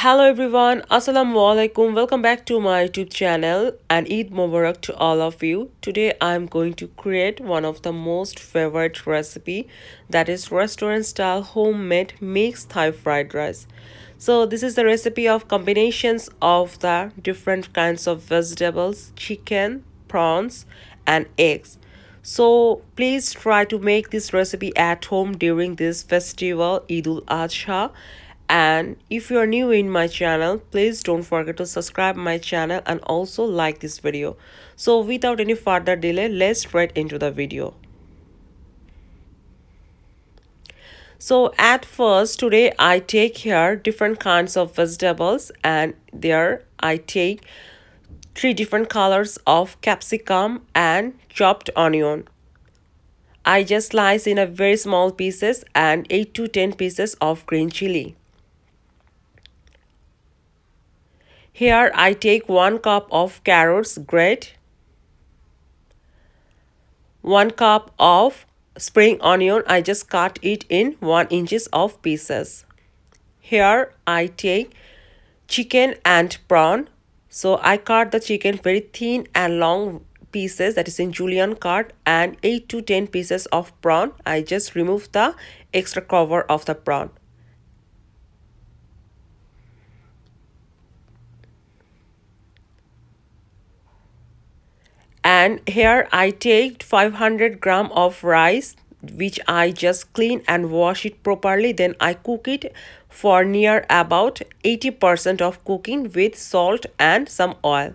Hello everyone, Assalamu alaikum. Welcome back to my YouTube channel and Eid Mubarak to all of you. Today I'm going to create one of the most favorite recipe, that is restaurant style homemade mixed Thai fried rice. So this is the recipe of combinations of the different kinds of vegetables, chicken, prawns and eggs. So please try to make this recipe at home during this festival Eid ul Adha. And if you are new in my channel, please don't forget to subscribe my channel and also like this video. So without any further delay, let's straight into the video. So at first today I take here different kinds of vegetables, and there I take three different colors of capsicum and chopped onion. I just slice in a very small pieces and 8 to 10 pieces of green chili. Here I take 1 cup of carrots grate, 1 cup of spring onion, I just cut it in 1 inches of pieces. Here I take chicken and prawn. So I cut the chicken very thin and long pieces, that is in julienne cut, and 8 to 10 pieces of prawn. I just remove the extra cover of the prawn. And here I take 500 grams of rice, which I just clean and wash it properly. Then I cook it for near about 80% of cooking with salt and some oil.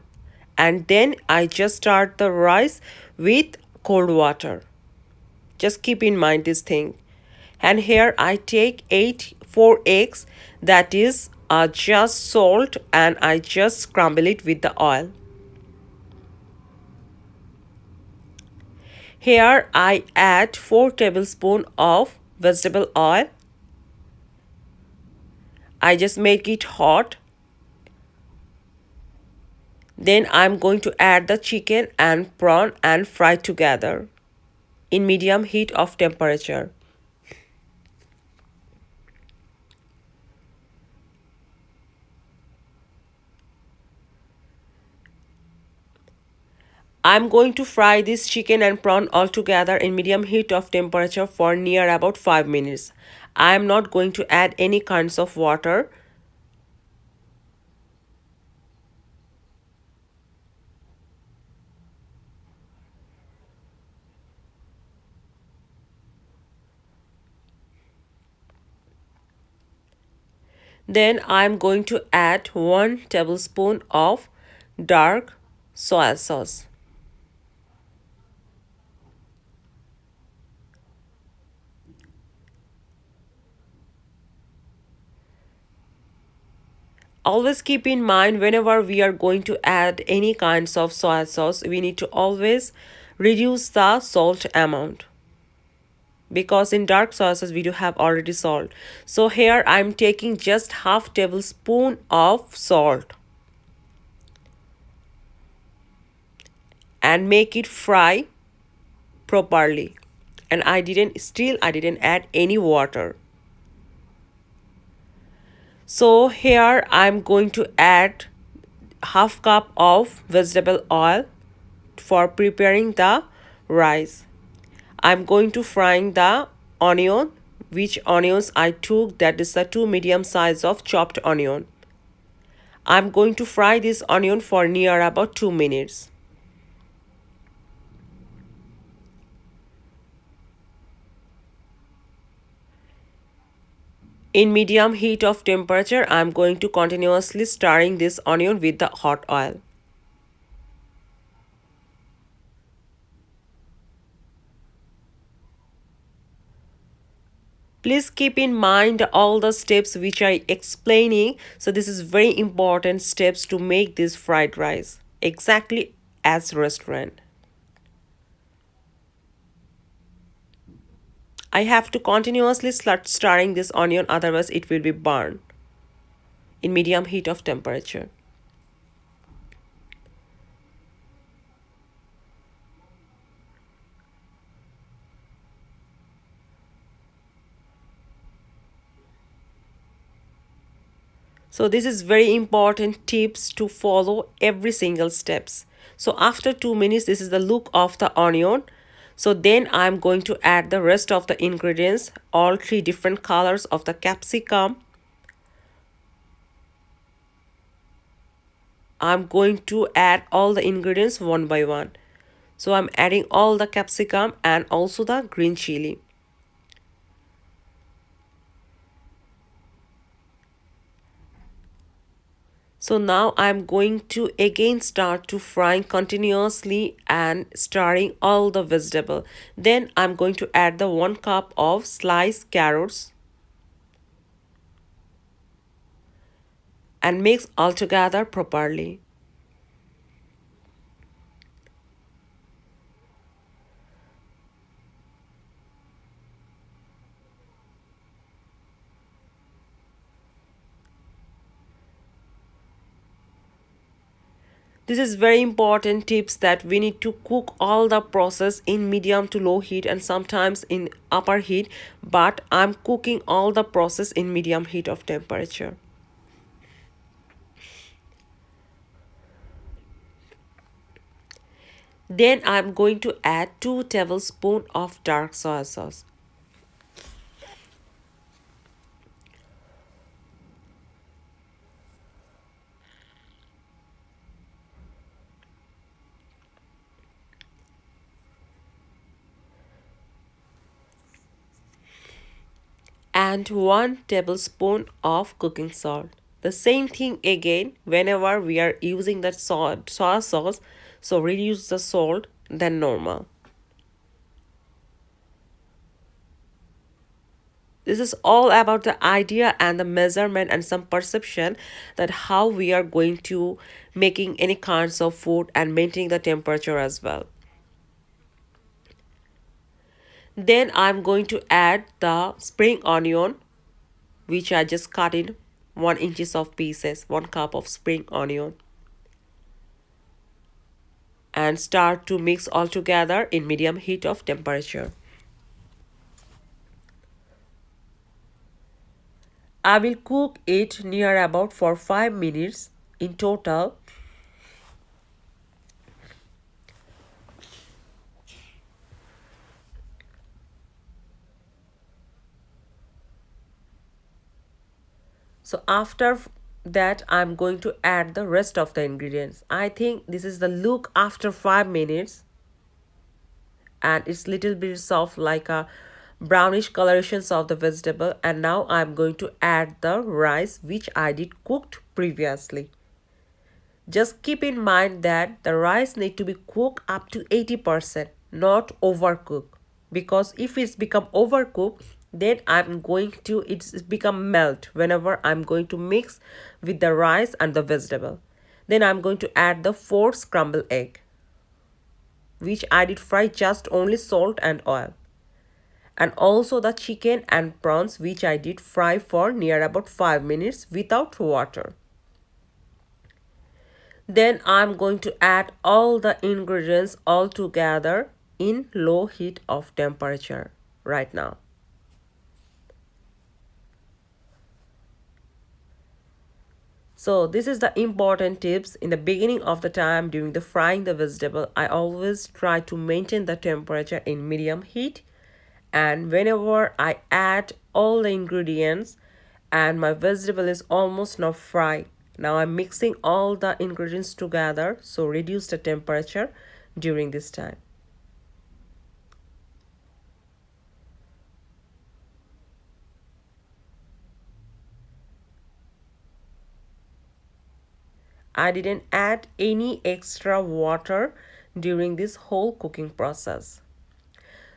And then I just start the rice with cold water. Just keep in mind this thing. And here I take 4 eggs, that is just salt, and I just scramble it with the oil. Here I add 4 tablespoons of vegetable oil. I just make it hot. Then I'm going to add the chicken and prawn and fry together in medium heat of temperature. I'm going to fry this chicken and prawn all together in medium heat of temperature for near about 5 minutes. I'm not going to add any kinds of water. Then I'm going to add 1 tablespoon of dark soy sauce. Always keep in mind, whenever we are going to add any kinds of soy sauce, we need to always reduce the salt amount, because in dark sauces we do have already salt. So here I'm taking just half tablespoon of salt and make it fry properly. And I didn't add any water. So here I'm going to add half cup of vegetable oil for preparing the rice. I'm going to frying the onion, which onions I took, that is the 2 medium size of chopped onion. I'm going to fry this onion for near about 2 minutes. In medium heat of temperature, I'm going to continuously stirring this onion with the hot oil. Please keep in mind all the steps which I explaining. So this is very important steps to make this fried rice exactly as restaurant. I have to continuously stirring this onion, otherwise it will be burned in medium heat of temperature. So this is very important tips to follow every single steps. So after 2 minutes, this is the look of the onion. So then I'm going to add the rest of the ingredients, all three different colors of the capsicum. I'm going to add all the ingredients one by one. So I'm adding all the capsicum and also the green chili. So now I'm going to again start to frying continuously and stirring all the vegetable. Then I'm going to add the 1 cup of sliced carrots and mix all together properly. This is very important tips that we need to cook all the process in medium to low heat and sometimes in upper heat, but I'm cooking all the process in medium heat of temperature. Then I'm going to add 2 tablespoons of dark soy sauce. And 1 tablespoon of cooking salt. The same thing again whenever we are using that soy sauce, so reduce the salt than normal. This is all about the idea and the measurement and some perception that how we are going to making any kinds of food and maintaining the temperature as well. Then I'm going to add the spring onion which I just cut in 1 inches of pieces, 1 cup of spring onion, and start to mix all together in medium heat of temperature. I will cook it near about for 5 minutes in total. So after that I'm going to add the rest of the ingredients. I think this is the look after 5 minutes and it's little bit soft like a brownish colorations of the vegetable, and now I'm going to add the rice which I did cooked previously. Just keep in mind that the rice need to be cooked up to 80%, not overcooked. Because if it's become overcooked, then I'm going to it's become melt whenever I'm going to mix with the rice and the vegetable. Then I'm going to add the 4 scrambled egg, which I did fry just only salt and oil. And also the chicken and prawns which I did fry for near about 5 minutes without water. Then I'm going to add all the ingredients all together in low heat of temperature right now. So this is the important tips in the beginning of the time during the frying the vegetable. I always try to maintain the temperature in medium heat, and whenever I add all the ingredients and my vegetable is almost now fried, now I'm mixing all the ingredients together, so reduce the temperature during this time. I didn't add any extra water during this whole cooking process.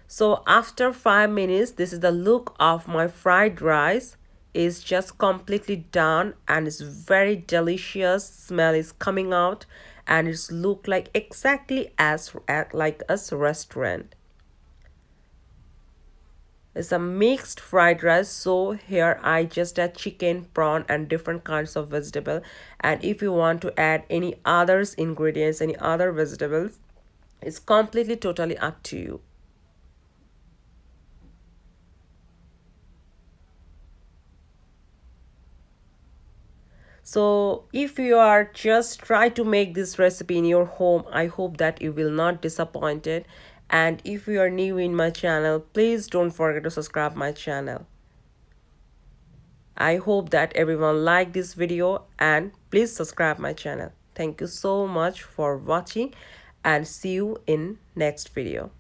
So after 5 minutes, this is the look of my fried rice. Is just completely done and it's very delicious. Smell is coming out and it's look like exactly as like a restaurant. It's a mixed fried rice. So here I just add chicken, prawn and different kinds of vegetable. And if you want to add any others ingredients, any other vegetables, it's completely totally up to you. So if you are just try to make this recipe in your home, I hope that you will not disappointed. And if you are new in my channel, please don't forget to subscribe my channel. I hope that everyone liked this video and please subscribe my channel. Thank you so much for watching and see you in next video.